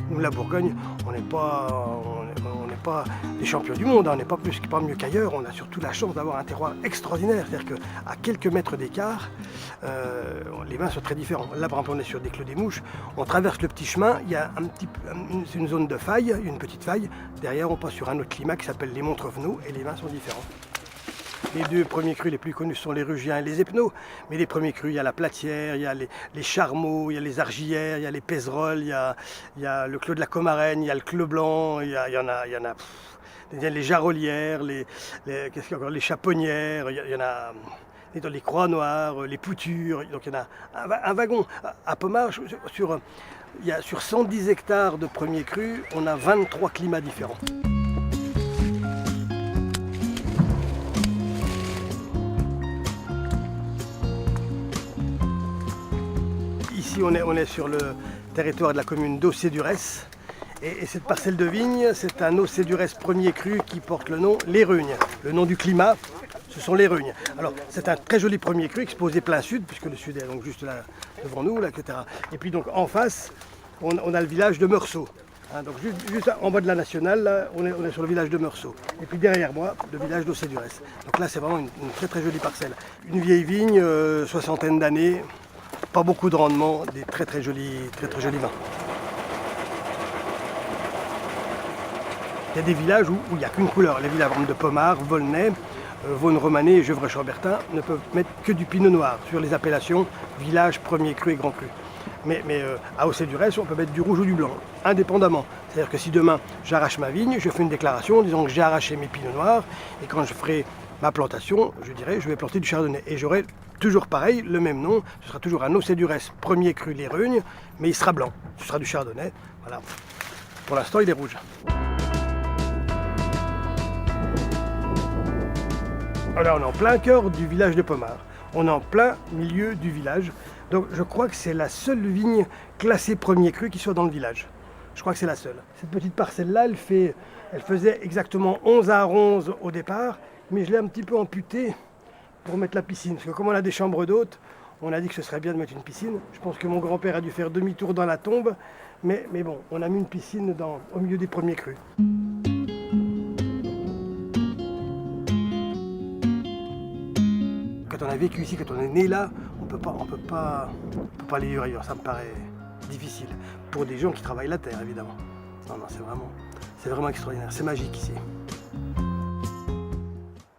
Nous, la Bourgogne, on n'est pas des champions du monde, hein, on n'est pas mieux qu'ailleurs. On a surtout la chance d'avoir un terroir extraordinaire. C'est-à-dire qu'à quelques mètres d'écart, les vins sont très différents. Là, par exemple, on est sur des Clos des Mouches. On traverse le petit chemin, il y a une zone de faille, une petite faille. Derrière, on passe sur un autre climat qui s'appelle les Montrevenaux et les vins sont différents. Les deux premiers crus les plus connus sont les Rugiens et les Epnols, mais les premiers crus, il y a la Platière, il y a les Charmeaux, il y a les Argillères, il y a les Pézerolles, il y a le Clos de la Comarenne, il y a le Clos Blanc, il y en a les Jarolières, qu'est-ce qu'il y a encore, les Chaponnières, il y en a dans les Croix Noires, les Poutures, donc il y en a un wagon. À Pommard, sur 110 hectares de premiers crus, on a 23 climats différents. Ici, on est sur le territoire de la commune d'Aussé-Durès. Et cette parcelle de vigne, c'est un Aussé-Durès premier cru qui porte le nom Les Rugnes. Le nom du climat, ce sont les Rugnes. Alors, c'est un très joli premier cru exposé plein sud, puisque le sud est donc juste là devant nous, là, etc. Et puis donc en face, on a le village de Meursault. Hein, donc juste en bas de la nationale, là, on est sur le village de Meursault. Et puis derrière moi, le village d'Aussé-Durès. Donc là, c'est vraiment une très très jolie parcelle. Une vieille vigne, soixantaine d'années. Pas beaucoup de rendement, des très jolis vins. Il y a des villages où il n'y a qu'une couleur. Les villages de Pommard, Volnay, Vaune-Romanée et Gevrey-Chambertin ne peuvent mettre que du pinot noir sur les appellations village, premier cru et grand cru. Mais à Aussé-Durès, on peut mettre du rouge ou du blanc, indépendamment. C'est-à-dire que si demain j'arrache ma vigne, je fais une déclaration en disant que j'ai arraché mes pinots noirs et quand je ferai ma plantation, je dirais je vais planter du chardonnay. Et j'aurai toujours pareil, le même nom, ce sera toujours un Aussé-Durès premier cru Les Rugnes, mais il sera blanc, ce sera du chardonnay. Voilà. Pour l'instant, il est rouge. Alors, on est en plein cœur du village de Pommard. On est en plein milieu du village. Donc, je crois que c'est la seule vigne classée premier cru qui soit dans le village. Je crois que c'est la seule. Cette petite parcelle-là, elle faisait exactement 11 à 11 au départ, mais je l'ai un petit peu amputée pour mettre la piscine. Parce que comme on a des chambres d'hôtes, on a dit que ce serait bien de mettre une piscine. Je pense que mon grand-père a dû faire demi-tour dans la tombe. Mais bon, on a mis une piscine au milieu des premiers crus. Quand on a vécu ici, quand on est né là, on peut pas aller vivre ailleurs. Ça me paraît difficile. Pour des gens qui travaillent la terre, évidemment. Non, c'est vraiment extraordinaire. C'est magique ici.